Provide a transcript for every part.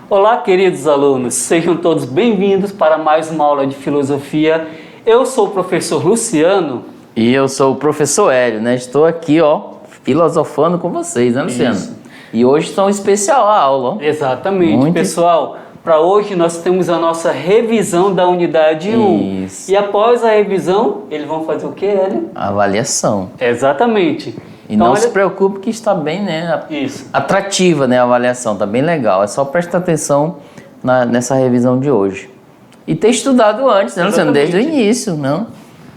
Olá, queridos alunos, sejam todos bem-vindos para mais uma aula de filosofia. Eu sou o professor Luciano. E eu sou o professor Hélio, né? Estou aqui, filosofando com vocês, né, Luciano? Isso. E hoje está um especial a aula, Exatamente, Muito... pessoal. Para hoje nós temos a nossa revisão da unidade 1. Isso. E após a revisão, eles vão fazer o que, Hélio? Avaliação. Exatamente. E então, não se preocupe que está bem, né? Isso. Atrativa, né? A avaliação, está bem legal. É só prestar atenção nessa revisão de hoje. E ter estudado antes, né, Luciano? Desde o início, não?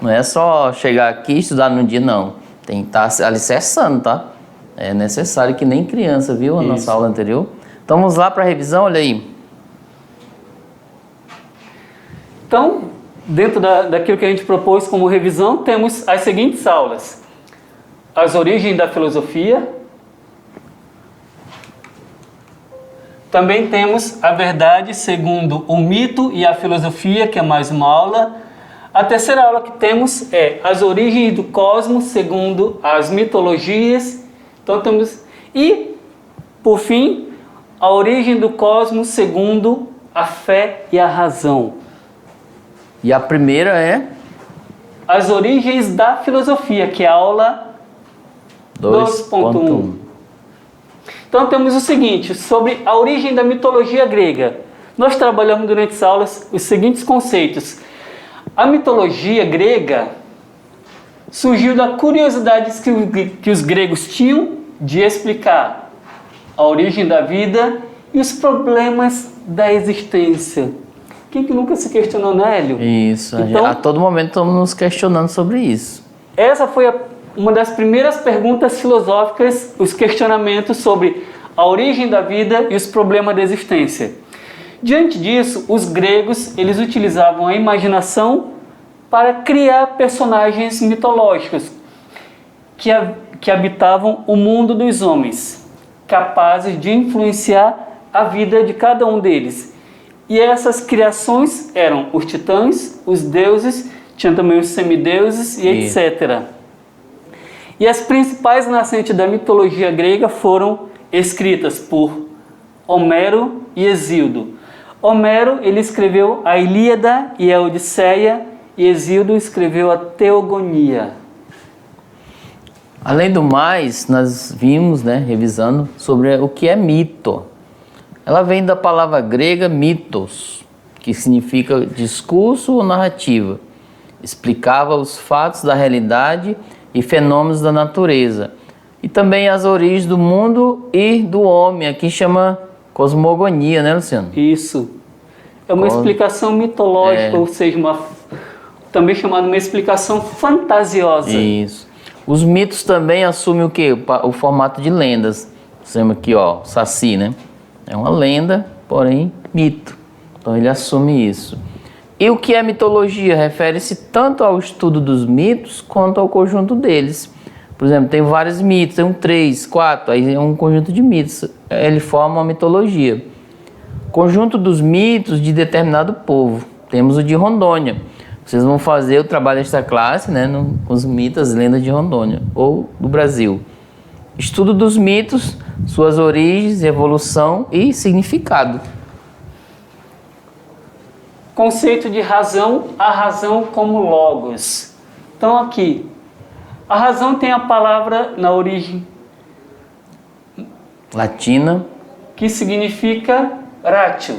Não é só chegar aqui e estudar num dia, não. Tem que estar alicerçando, tá? É necessário que nem criança, viu? A nossa aula anterior. Então vamos lá para a revisão, olha aí. Então, dentro daquilo que a gente propôs como revisão, temos as seguintes aulas. As origens da filosofia. Também temos a verdade segundo o mito e a filosofia, que é mais uma aula. A terceira aula que temos é as origens do cosmos segundo as mitologias. Então temos... E, por fim, a origem do cosmos segundo a fé e a razão. E a primeira é... As origens da filosofia, que é a aula 2.1. Então temos o seguinte, sobre a origem da mitologia grega. Nós trabalhamos durante as aulas os seguintes conceitos. A mitologia grega surgiu da curiosidade que os gregos tinham de explicar a origem da vida e os problemas da existência. Quem que nunca se questionou, né, Hélio? Isso, então, a todo momento estamos nos questionando sobre isso. Essa foi uma das primeiras perguntas filosóficas, os questionamentos sobre a origem da vida e os problemas da existência. Diante disso, os gregos eles utilizavam a imaginação para criar personagens mitológicos que habitavam o mundo dos homens, capazes de influenciar a vida de cada um deles. E essas criações eram os titãs, os deuses, tinha também os semideuses e etc. E as principais nascentes da mitologia grega foram escritas por Homero e Hesíodo. Homero ele escreveu a Ilíada e a Odisseia, e Hesíodo escreveu a Teogonia. Além do mais, nós vimos, revisando sobre o que é mito. Ela vem da palavra grega mitos, que significa discurso ou narrativa. Explicava os fatos da realidade e fenômenos da natureza. E também as origens do mundo e do homem. Aqui chama cosmogonia, né, Luciano? Isso. É uma explicação mitológica, ou seja, também chamada uma explicação fantasiosa. Isso. Os mitos também assumem o quê? O formato de lendas. Temos aqui, Saci, né? É uma lenda, porém mito. Então ele assume isso. E o que é mitologia? Refere-se tanto ao estudo dos mitos quanto ao conjunto deles. Por exemplo, tem vários mitos, tem 3, 4, aí é um conjunto de mitos. Ele forma uma mitologia. Conjunto dos mitos de determinado povo. Temos o de Rondônia. Vocês vão fazer o trabalho desta classe, com os mitos, as lendas de Rondônia, ou do Brasil. Estudo dos mitos, suas origens, evolução e significado. Conceito de razão, a razão como logos. Então aqui, a razão tem a palavra na origem latina, que significa ratio.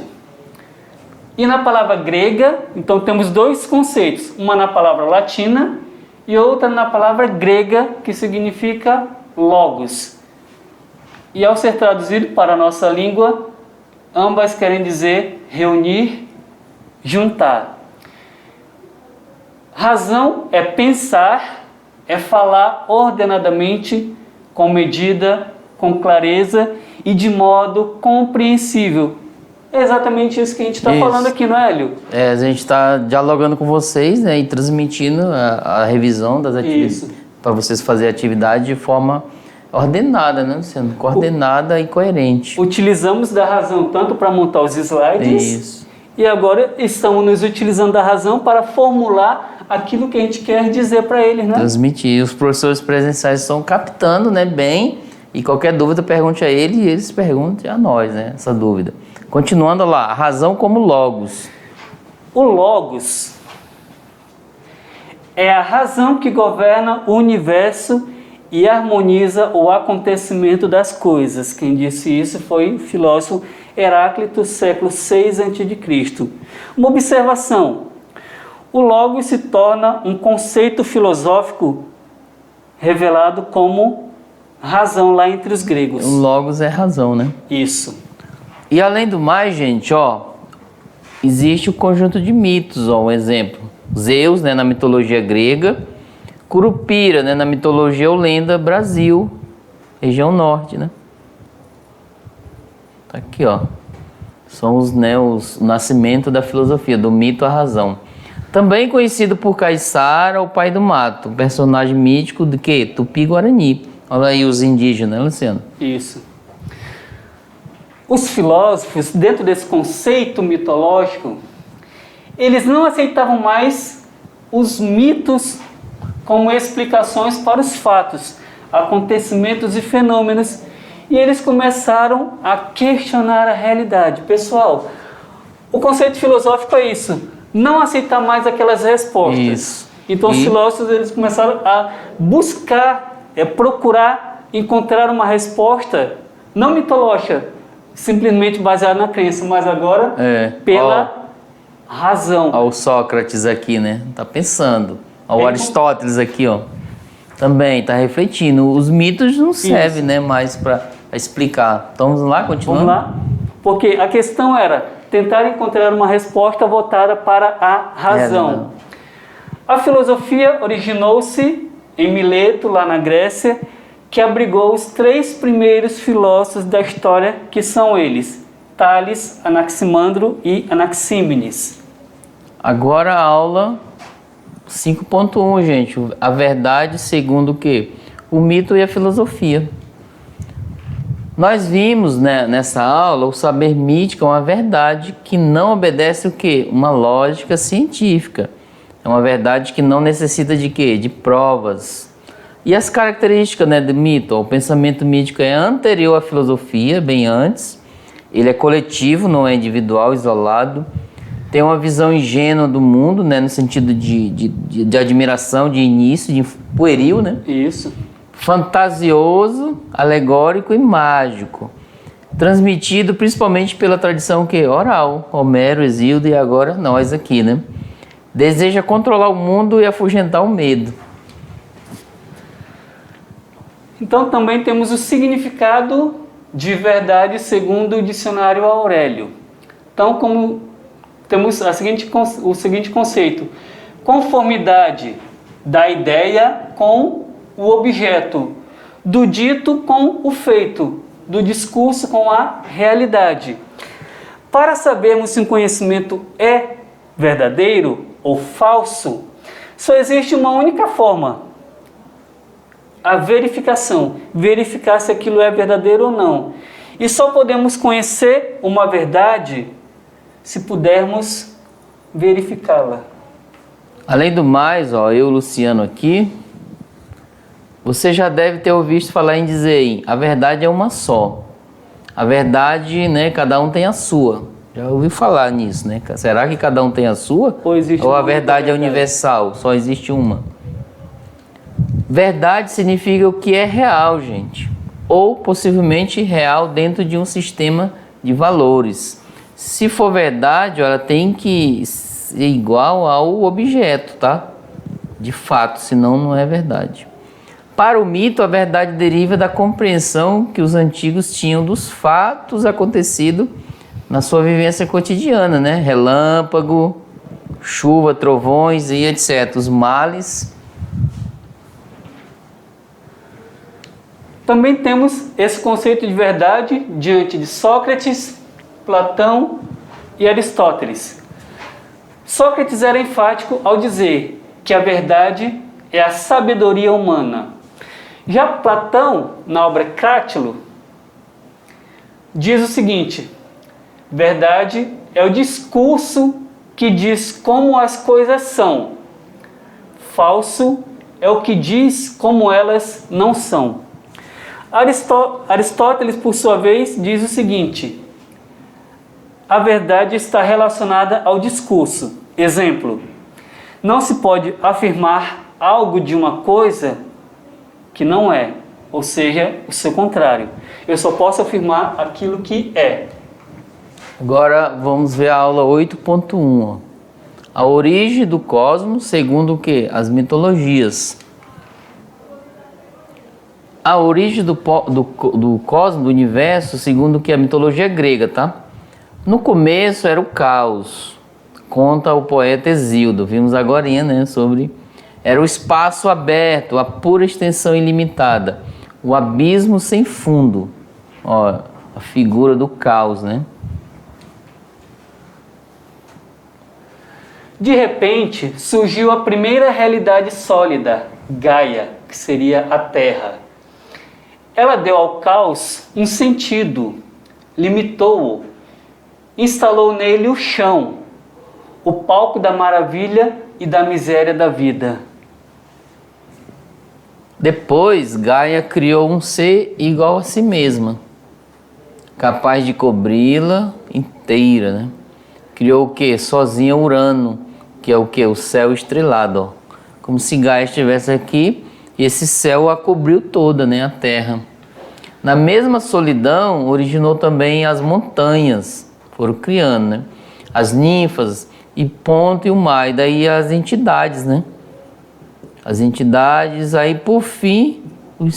E na palavra grega, então temos dois conceitos, uma na palavra latina e outra na palavra grega, que significa logos. E ao ser traduzido para a nossa língua, ambas querem dizer reunir, juntar. Razão é pensar, é falar ordenadamente, com medida, com clareza e de modo compreensível. É exatamente isso que a gente está falando aqui, não é, Hélio? A gente está dialogando com vocês, e transmitindo a revisão das atividades para vocês fazerem a atividade de forma ordenada, Luciano? Coordenada e coerente. Utilizamos da razão tanto para montar os slides e agora estamos nos utilizando da razão para formular aquilo que a gente quer dizer para eles, né? Transmitir. Os professores presenciais estão captando, bem E qualquer dúvida, pergunte a ele e eles perguntem a nós, né? Essa dúvida. Continuando lá, a razão como logos. O logos é a razão que governa o universo e harmoniza o acontecimento das coisas. Quem disse isso foi o filósofo Heráclito, século 6 a.C. Uma observação: o logos se torna um conceito filosófico revelado como razão lá entre os gregos. O logos é razão, né? Isso. E além do mais, gente, existe o conjunto de mitos, um exemplo. Zeus, né, na mitologia grega. Curupira, né, na mitologia ou lenda Brasil, região norte, né? Tá aqui, São o nascimento da filosofia, do mito à razão. Também conhecido por Caiçara, o pai do mato, um personagem mítico de quê? Tupi-Guarani. Olha aí os indígenas, né, Luciano? Isso. Os filósofos, dentro desse conceito mitológico, eles não aceitavam mais os mitos como explicações para os fatos, acontecimentos e fenômenos, e eles começaram a questionar a realidade. Pessoal, o conceito filosófico é isso, não aceitar mais aquelas respostas. Isso. Então os filósofos eles começaram a buscar, procurar encontrar uma resposta não mitológica, simplesmente baseada na crença, mas agora pela razão. Olha o Sócrates aqui, né? Tá pensando. Olha o Aristóteles aqui, também tá refletindo. Os mitos não servem, né, mais para explicar. Então, vamos lá, continuando? Vamos lá. Porque a questão era tentar encontrar uma resposta voltada para a razão. A filosofia originou-se em Mileto, lá na Grécia, que abrigou os 3 primeiros filósofos da história, que são eles: Tales, Anaximandro e Anaxímenes. Agora a aula 5.1, gente. A verdade segundo o quê? O mito e a filosofia. Nós vimos, né, nessa aula, o saber mítico é uma verdade que não obedece o quê? Uma lógica científica. É uma verdade que não necessita de quê? De provas. E as características, né, do mito? O pensamento mítico é anterior à filosofia, bem antes. Ele é coletivo, não é individual, isolado. Tem uma visão ingênua do mundo, né, no sentido de admiração, de início, de pueril, né? Isso. Fantasioso, alegórico e mágico. Transmitido principalmente pela tradição que oral. Homero, Hesíodo e agora nós aqui, né? Deseja controlar o mundo e afugentar o medo. Então também temos o significado de verdade segundo o dicionário Aurélio. Então, como temos o seguinte conceito: conformidade da ideia com o objeto, do dito com o feito, do discurso com a realidade. Para sabermos se um conhecimento é verdadeiro ou falso, só existe uma única forma: a verificação, verificar se aquilo é verdadeiro ou não. E só podemos conhecer uma verdade se pudermos verificá-la. Além do mais, eu, Luciano, aqui, você já deve ter ouvido falar em dizer, a verdade é uma só. A verdade, né, cada um tem a sua. Já ouvi falar nisso, né? Será que cada um tem a sua? Ou a verdade é universal, só existe uma? Verdade significa o que é real, gente. Ou possivelmente real dentro de um sistema de valores. Se for verdade, ela tem que ser igual ao objeto, tá? De fato, senão não é verdade. Para o mito, a verdade deriva da compreensão que os antigos tinham dos fatos acontecidos na sua vivência cotidiana, né? Relâmpago, chuva, trovões e etc. Os males. Também temos esse conceito de verdade diante de Sócrates, Platão e Aristóteles. Sócrates era enfático ao dizer que a verdade é a sabedoria humana. Já Platão, na obra Crátilo, diz o seguinte: verdade é o discurso que diz como as coisas são. Falso é o que diz como elas não são. Aristóteles, por sua vez, diz o seguinte: a verdade está relacionada ao discurso. Exemplo: não se pode afirmar algo de uma coisa que não é, ou seja, o seu contrário. Eu só posso afirmar aquilo que é. Agora vamos ver a aula 8.1. A origem do cosmos segundo o quê? As mitologias. A origem do cosmos, do universo, segundo o que a mitologia grega, tá? No começo era o caos, conta o poeta Hesíodo, vimos agora, né, sobre... Era o espaço aberto, a pura extensão ilimitada, o abismo sem fundo. Ó, a figura do caos, né? De repente, surgiu a primeira realidade sólida, Gaia, que seria a Terra. Ela deu ao caos um sentido, limitou-o, instalou nele o chão, o palco da maravilha e da miséria da vida. Depois, Gaia criou um ser igual a si mesma, capaz de cobri-la inteira, né? Criou o quê? Sozinha Urano, que é o quê? O céu estrelado, ó. Como se Gaia estivesse aqui e esse céu a cobriu toda, né? A Terra. Na mesma solidão, originou também as montanhas, foram criando, né? As ninfas, e Ponto e o mar, e daí as entidades, né? As entidades, aí por fim, o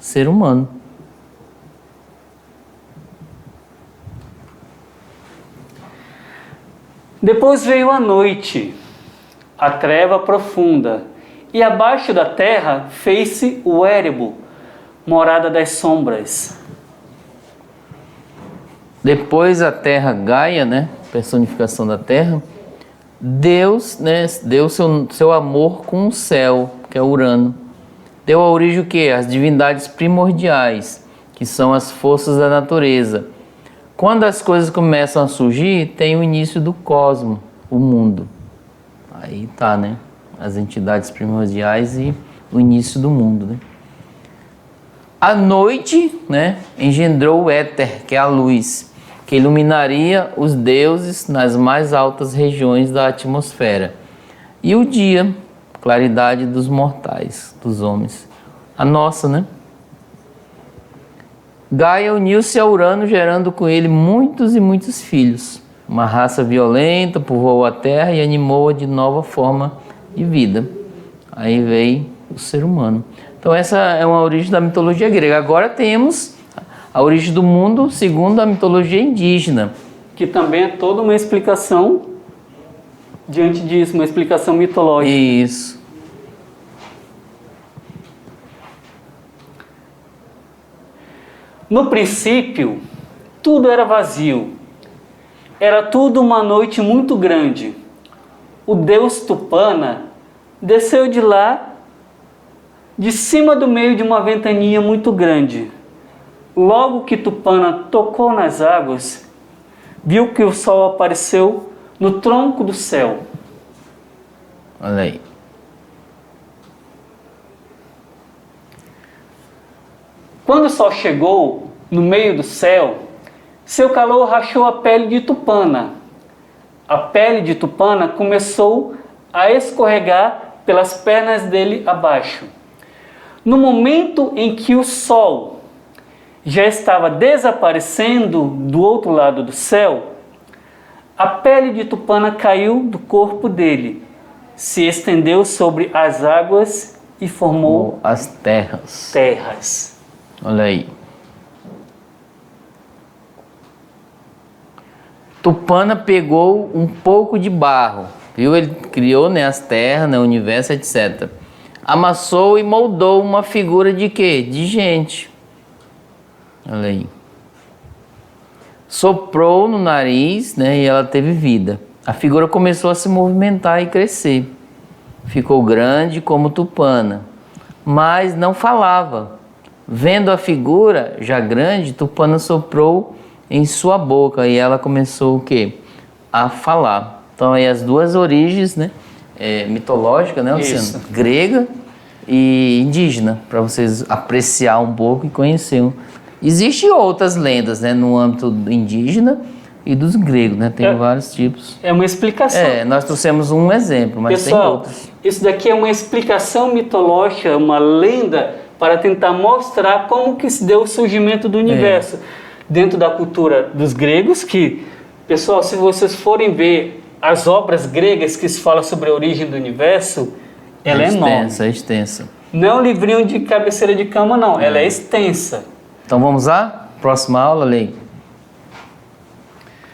ser humano. Depois veio a noite, a treva profunda, e abaixo da terra fez-se o Érebo, morada das sombras. Depois a terra Gaia, né? Personificação da terra. Deus, né, deu seu amor com o céu, que é Urano. Deu a origem o quê? As divindades primordiais, que são as forças da natureza. Quando as coisas começam a surgir, tem o início do cosmos, o mundo. Aí tá, né? As entidades primordiais e o início do mundo, né? A noite, né, engendrou o éter, que é a luz, que iluminaria os deuses nas mais altas regiões da atmosfera. E o dia, claridade dos mortais, dos homens. A nossa, né? Gaia uniu-se a Urano, gerando com ele muitos e muitos filhos. Uma raça violenta povoou a Terra e animou-a de nova forma de vida. Aí veio o ser humano. Então essa é uma origem da mitologia grega. Agora temos a origem do mundo segundo a mitologia indígena, que também é toda uma explicação diante disso, uma explicação mitológica. Isso. No princípio, tudo era vazio. Era tudo uma noite muito grande. O deus Tupana desceu de lá, de cima do meio de uma ventania muito grande. Logo que Tupana tocou nas águas, viu que o sol apareceu no tronco do céu. Olha aí. Quando o sol chegou no meio do céu, seu calor rachou a pele de Tupana. A pele de Tupana começou a escorregar pelas pernas dele abaixo. No momento em que o sol já estava desaparecendo do outro lado do céu, a pele de Tupana caiu do corpo dele, se estendeu sobre as águas e formou as terras. Olha aí. Tupana pegou um pouco de barro, viu? Ele criou, né, as terras, né, o universo, etc. Amassou e moldou uma figura de quê? De gente. Olha aí. Soprou no nariz, né, e ela teve vida. A figura começou a se movimentar e crescer. Ficou grande como Tupana, mas não falava. Vendo a figura já grande, Tupana soprou em sua boca e ela começou o quê? A falar. Então aí as duas origens, né, mitológicas, né, Luciano? Grega e indígena, para vocês apreciar um pouco e conhecer. Existem outras lendas, né, no âmbito indígena e dos gregos, né? Tem vários tipos. É uma explicação. Nós trouxemos um exemplo, mas Pessoal, tem outros. Isso daqui é uma explicação mitológica, uma lenda para tentar mostrar como que se deu o surgimento do universo. Dentro da cultura dos gregos, que, pessoal, se vocês forem ver as obras gregas que se falam sobre a origem do universo, ela é enorme. É extensa. Não é um livrinho de cabeceira de cama, não. Ela é extensa. Então vamos lá? Próxima aula, Lei.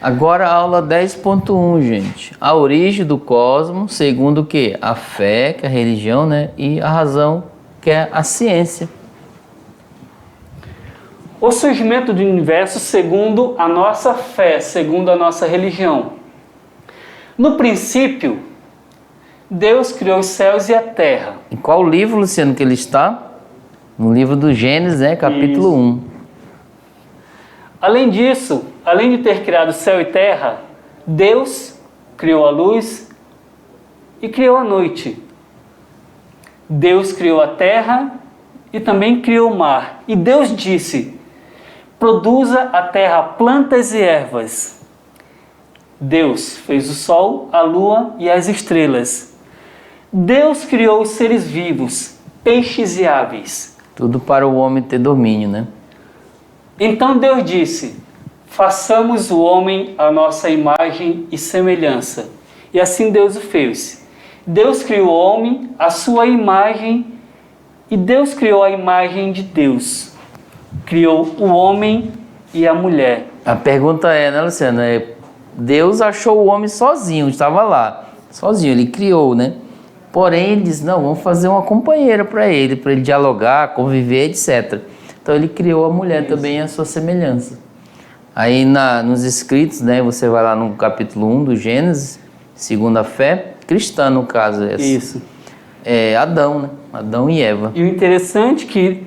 Agora a aula 10.1, gente. A origem do cosmos, segundo o quê? A fé, que é a religião, né? E a razão, que é a ciência. O surgimento do universo segundo a nossa fé, segundo a nossa religião. No princípio, Deus criou os céus e a terra. Em qual livro, Luciano, que ele está? No livro do Gênesis, né? Capítulo 1. Além disso, além de ter criado céu e terra, Deus criou a luz e criou a noite. Deus criou a terra e também criou o mar. E Deus disse: produza a terra plantas e ervas. Deus fez o sol, a lua e as estrelas. Deus criou os seres vivos, peixes e aves. Tudo para o homem ter domínio, né? Então Deus disse: façamos o homem à nossa imagem e semelhança. E assim Deus o fez. Deus criou o homem à sua imagem e Deus criou a imagem de Deus. Criou o homem e a mulher. A pergunta é, né, Luciano? Deus achou o homem sozinho, estava lá. Sozinho, ele criou, né? Porém, ele disse, não, vamos fazer uma companheira para ele dialogar, conviver, etc. Então, ele criou a mulher também à sua semelhança. Aí, nos escritos, né, você vai lá no capítulo 1 do Gênesis, segundo a fé, cristã, no caso. Isso. É Adão, né? Adão e Eva. E o interessante é que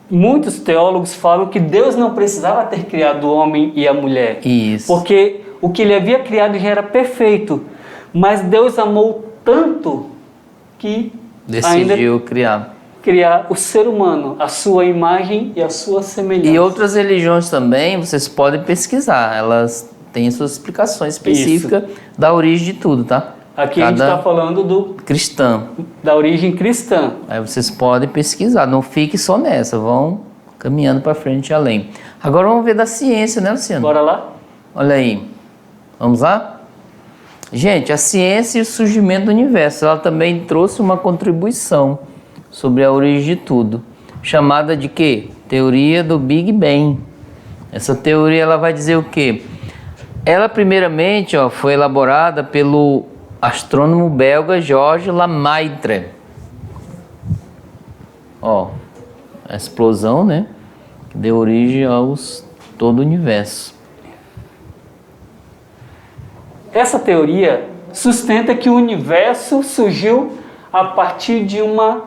muitos teólogos falam que Deus não precisava ter criado o homem e a mulher. Isso. Porque o que ele havia criado já era perfeito. Mas Deus amou tanto que decidiu criar o ser humano, a sua imagem e a sua semelhança. E outras religiões também, vocês podem pesquisar. Elas têm suas explicações específicas da origem de tudo, tá? Aqui a gente está falando da origem cristã. Aí vocês podem pesquisar, não fique só nessa, vão caminhando para frente e além. Agora vamos ver da ciência, né, Luciano? Bora lá? Olha aí, vamos lá? Gente, a ciência e o surgimento do universo, ela também trouxe uma contribuição sobre a origem de tudo, chamada de quê? Teoria do Big Bang. Essa teoria ela vai dizer o quê? Ela primeiramente foi elaborada pelo astrônomo belga Georges Lemaitre. A explosão, né, que deu origem todo o universo. Essa teoria sustenta que o universo surgiu a partir de uma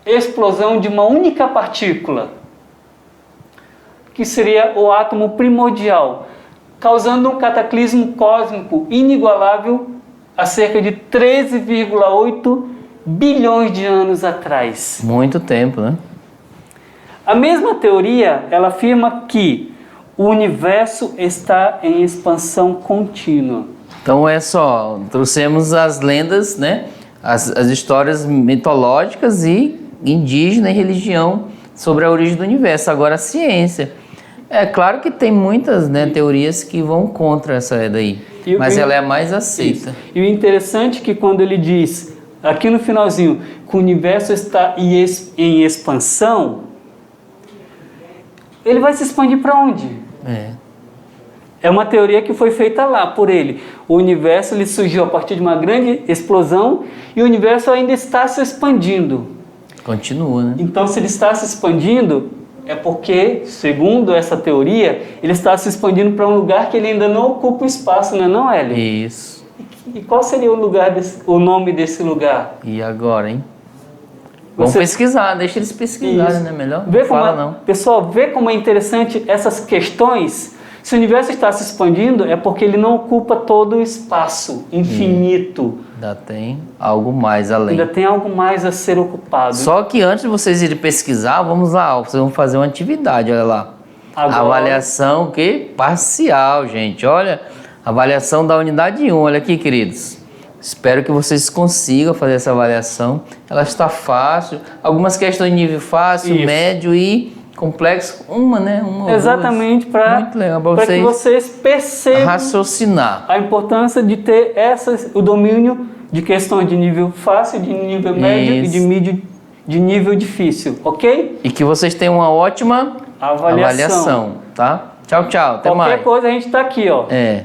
explosão de uma única partícula, que seria o átomo primordial, causando um cataclismo cósmico inigualável há cerca de 13,8 bilhões de anos atrás. Muito tempo, né? A mesma teoria, ela afirma que o universo está em expansão contínua. Então trouxemos as lendas, né? As histórias mitológicas e indígena e religião sobre a origem do universo. Agora a ciência. É claro que tem muitas, né, teorias que vão contra essa daí, mas ela é a mais aceita. Isso. E o interessante é que quando ele diz, aqui no finalzinho, que o universo está em expansão, ele vai se expandir para onde? É uma teoria que foi feita lá por ele. O universo ele surgiu a partir de uma grande explosão e o universo ainda está se expandindo. Continua, né? Então, se ele está se expandindo, é porque, segundo essa teoria, ele está se expandindo para um lugar que ele ainda não ocupa o espaço, não é, Hélio? Isso. E qual seria o nome desse lugar? E agora, hein? Vamos pesquisar, deixa eles pesquisarem, né? Melhor não fala, não. Pessoal, vê como é interessante essas questões Se o universo está se expandindo, é porque ele não ocupa todo o espaço infinito. Ainda tem algo mais além. Ainda tem algo mais a ser ocupado. Só que antes de vocês irem pesquisar, vamos lá, vocês vão fazer uma atividade, olha lá. Agora... Avaliação o quê? Parcial, gente. Olha, avaliação da unidade 1, olha aqui, queridos. Espero que vocês consigam fazer essa avaliação. Ela está fácil. Algumas questões de nível fácil, Isso. médio e complexo. Uma, né? Uma Exatamente, para que vocês percebam raciocinar a importância de ter o domínio de questões de nível fácil, de nível médio e de nível difícil, ok? E que vocês tenham uma ótima avaliação, tá? Tchau, tchau. Até mais. Qualquer coisa a gente está aqui, ó. É.